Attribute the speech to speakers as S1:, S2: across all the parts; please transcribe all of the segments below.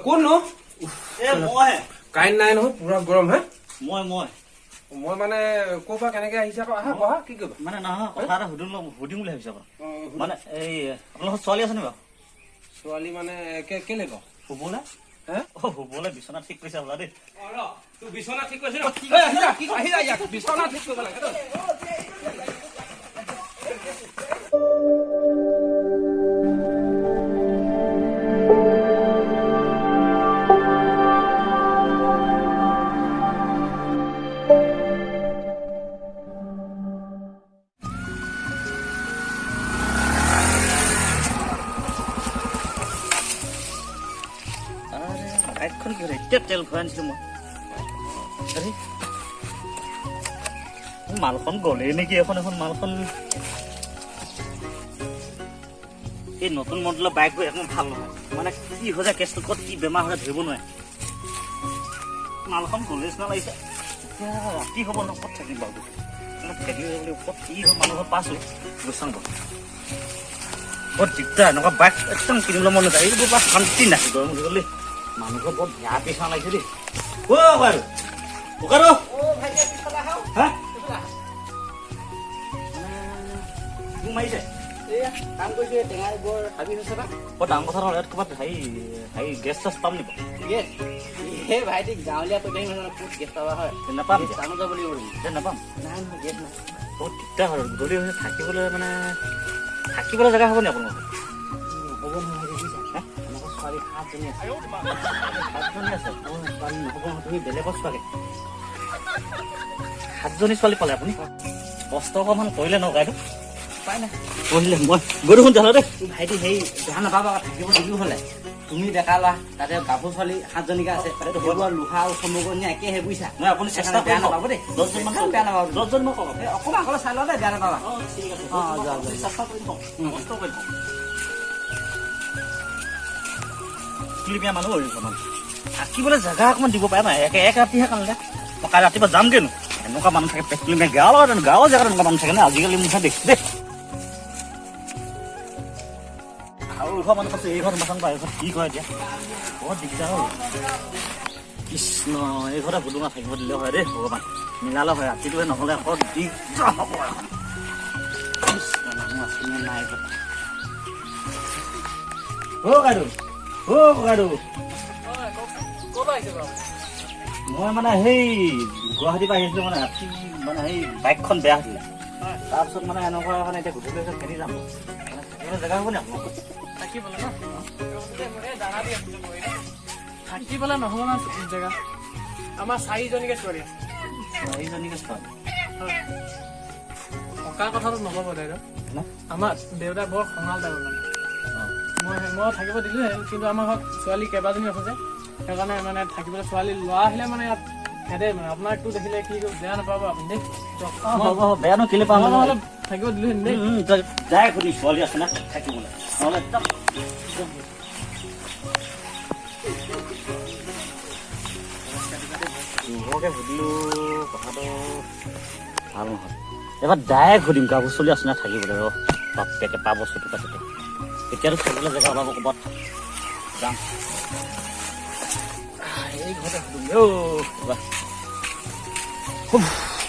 S1: কোননো কাৰেণ্ট নাই নহয়, পুৰা গৰম হে।
S2: মই
S1: মানে ক'ৰ পৰা কেনেকে আহিছে আকৌ আহা বহা কি কৰিবা?
S2: মানে নহয় কথা এটা সুধিম বুলি ভাবিছো আকৌ। মানে এই আপোনালোকৰ ছোৱালী আছে নি বাৰু?
S1: ছোৱালী মানে কেলে বাৰু
S2: শুবলে?
S1: হে
S2: শুবলে বিচনা ঠিক কৰিছে বোলা দেই।
S1: তোৰ বিচনা ঠিক কৰিছে বিচনা ঠিক কৰিব লাগে।
S2: বাইকখন কি হ'ল এতিয়া তেল ভৰাই আনিছিলো মই। মালখন গলেই নেকি এখন মালখন। এই নতুন মডেলৰ বাইকবোৰ একদম ভাল নহয়, মানে কি হৈ যায় কেছটো ক'ত কি বেমাৰ হৈ ধৰিব নোৱাৰে। মালখন গলে নিচিনা লাগিছে। এতিয়া ৰাতি হ'ব ন, ক'ত থাকিম বাৰু খেলি ক'ত কি মানুহৰ পাছো গৈছাম বাৰু। বৰ দিগদাৰ এনেকুৱা বাইক একদম কিনিবলৈ মন নাযায়। এইবোৰ পৰা শান্তি নাই গৰম উঠি গ'লে মানুহৰ বৰ বেয়া পিছা লাগিছে দেই। মাৰিছে
S3: কাম কৰিছে টেঙাই বৰ হাবি হৈছে বা।
S2: বৰ ডাঙৰ কথা হ'ল, ইয়াত ক'ৰবাত হেৰি গেছ চেছ পাম নেকি?
S3: গেছ এই ভাইটি গাঁৱলীয়া পদ্ধতি মানে ক'ত গেছ পাবা হয়?
S2: নাপাম
S3: টাউনত যাব লাগিব নেকি?
S2: এতিয়া নাপাম।
S3: নাই নহয় গেছ নাই।
S2: বহুত দিগদাৰ হয় গধূলি হৈ থাকিবলৈ জেগা হ'ব নি আপোনালোকৰ?
S3: হ'ব নহয় বুজিছা, আমাকৰ ছোৱালী 7জনী আছে।
S2: 7জনী আছে?
S3: ছোৱালী নহ'ব তুমি বেলেগত চোৱাগে।
S2: 7জনী ছোৱালী পালে আপুনি? কষ্ট অকণমান কৰিলে ন গাইটো?
S3: উপায় নাই।
S2: কৰিলে মই গৈ দেখোন তেতিয়াহ'লে দেই।
S3: ভাইটি হেৰি বেয়া নাপাবা, থাকিব দিলো হ'লে তুমি ডেকা লোৱা, তাতে গাভৰু ছোৱালী 7জনীকে আছে। সেইবোৰ লোহা চমুকনি একেহে বুজিছা।
S2: নহয় আপুনি চেষ্টা
S3: বেয়া
S2: কৰিব।
S3: নাপাব দেই।
S2: 10জনমান
S3: বেয়া নাপাব।
S2: 10জন মই ক'ম।
S3: অকণমান অকলে চাই লোৱা দেই, বেয়া নাপাবা।
S2: ঠিক আছে।
S3: যোৱা।
S2: চেষ্টা কৰি থওঁ, কষ্ট কৰি থওঁ। তুলিমীয়া মানুহ থাকিবলৈ জেগা অকণমান দিব পাৰে নাই? এক ৰাতিহে কাৰণে মই কালি ৰাতিপুৱা যামগৈনো। এনেকুৱা মানুহ থাকে পেটুলিমীয়া গাঁৱৰ জেগাত এনেকুৱা মানুহ থাকে না আজিকালি মুঠা দেখিছো দেই। আৰু ঘৰ মানুহ কৈছে এই ঘৰত মাথন পায়, এই ঘৰত কি কৰে এতিয়া বৰ দিগদাৰ হ'ল। কৃষ্ণ, এই ঘৰতে বুদুঙা থাকিব দিলে হয় দেই ভগৱান, মিলালে হয়। ৰাতিটোৱে নহ'লে আকৌ দিগদাৰ হ'ব এখন। কৃষ্ণ, মানুহ আছেনে নাই ককাইদেউ। মই মানে সেই গুৱাহাটীৰ পৰা আহিছিলো, মানে ৰাতি মানে সেই বাইকখন বেয়া হৈছিলে। তাৰপিছত মানে এনেকুৱা মানে এতিয়া গধূলি খেলি যাম, থাকিবলৈ জেগা হ'ব নি আপোনালোকৰ?
S4: থাকিবলৈ ন থাকিবলৈ নহ'ব ন জেগা। আমাৰ 4জনীকে ছোৱালী আছে।
S2: 4জনীকে ছোৱালী?
S4: থকা কথাটো নক'ব দাইদেউ। আমাৰ দেউতাই বৰ খঙাল টাইপৰ মানে। মই থাকিব দিলোহে, কিন্তু আমাৰ ঘৰত ছোৱালী কেইবাজনী আছে যে, সেইকাৰণে মানে থাকিবলৈ ছোৱালী ল'ৰা আহিলে মানে ইয়াত খেদে মানে। আপোনাকতো দেখিলে কি বেয়া নাপাব আপুনি দেই।
S2: বেয়ানো কেলে পাম
S4: নহ'লে থাকিব দিলোহেঁতেন দেই।
S2: যাই সুধি ছোৱালী আছে না থাকিবলৈ, নহ'লে একদম সুধিলো কথাটো ভাল নহয়। এবাৰ ডাইৰেক্ট সুধিম গাভৰু ছোৱালী আছে না থাকিবলৈ। বাপেকে পাব চুটি পাতিতে এতিয়াতো থাকিবলৈ জেগা ওলাব ক'ৰবাত যাম। এই ঘৰতে সুধিম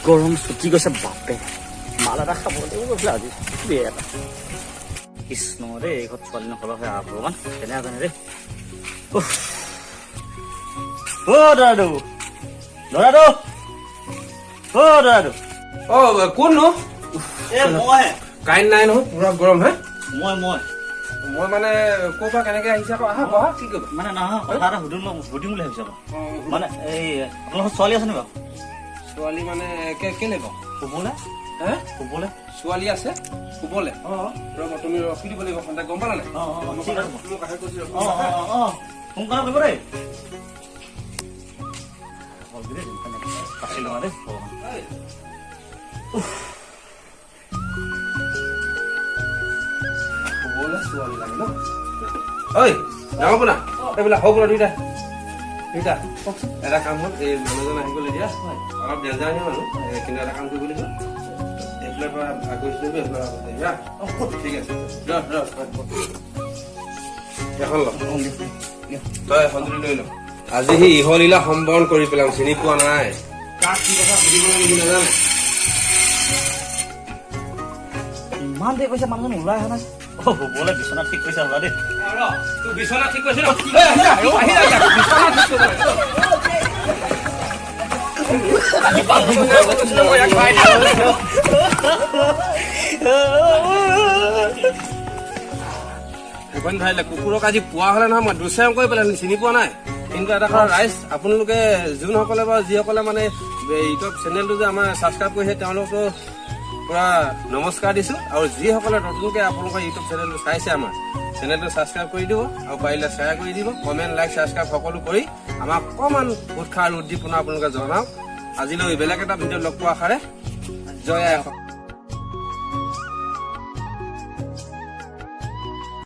S2: গৰম চুটি গৈছে বাপে। মাল এটা খাব লাগিব বোলে আজি এটা। কৃষ্ণ দেই, এই ঘৰত ছোৱালী নকলা হয় আৰু ভগৱান কেনেকৈ জানে দেই।
S1: কোননো কাৰেণ্ট নাই নহয়, পুৰা গৰম হে।
S2: মই
S1: মানে ক'ৰ পৰা কেনেকে আহিছে আকৌ আহা বহা কি কৰিবা?
S2: মানে নহয় কথা এটা সুধিম বুলি ভাবিছো আকৌ। মানে এই আপোনালোকৰ ছোৱালী আছে নি বাৰু?
S1: ছোৱালী মানে কেলে বাৰু
S2: শুবলে?
S1: হে
S2: শুবলে
S1: ছোৱালী আছে শুবলে? ৰ'বা তুমি ৰখি দিব লাগিব সন্ধিয়া, গম পালা নাই?
S2: ঠিক আছে
S1: মোক আহে কৈছো
S2: সোনকালে কৰিব দেই। পাচিলো দেই
S1: শুবলে ছোৱালী লাগে ন? ঐ ডাঙৰ পোনা এইবিলাক সৰু পোনা দুইটা এটা কাম হ'ল, এই মানুহজন আহি গ'ল এতিয়া। অলপ ডেঞ্জাৰহে মানুহ, কিন্তু এটা কাম কৰিব লাগিব। এইফালৰ পৰা আগৈছিলো, এইফালৰ পৰা ঠিক আছে। এখন লওক। তই সন্তুলি লৈ ল আজি সি ইহলীলা সম্বৰণ কৰি পেলাম চিনি পোৱা নাই কাক কি কথা সুধিব লাগে নাজানে
S2: ইমান দেৰি কৈছে মানুহজন ওলাই অহা নাই হ'বলে বিচনা ঠিক কৰিছে হ'লা দেই
S1: তোৰ বিচনা ঠিক কৰিছে কুকুৰক আজি পোৱা হলে নহয় মই দুচেম কৰি পেলাই চিনি পোৱা নাই কিন্তু এটা কথা ৰাইজ আপোনালোকে যোনসকলে বা যিসকলে মানে ইউটিউব চেনেলটো যে আমাৰ ছাবস্ক্ৰাইব কৰিছে তেওঁলোকো পুৰা নমস্কাৰ দিছো আৰু যিসকলে নতুনকে আপোনালোকৰ ইউটিউব চেনেলটো চাইছে আমাৰ চেনেলটো ছাবস্ক্ৰাইব কৰি দিব আৰু পাৰিলে শ্বেয়াৰ কৰি দিব কমেণ্ট লাইক ছাবস্ক্ৰাইব সকলো কৰি আমাক অকণমান উৎসাহ আৰু উদ্দীপনা আপোনালোকে জনাওক আজিলৈ বেলেগ এটা ভিডিঅ' লগ পোৱা আশাৰে জয় আই অসম।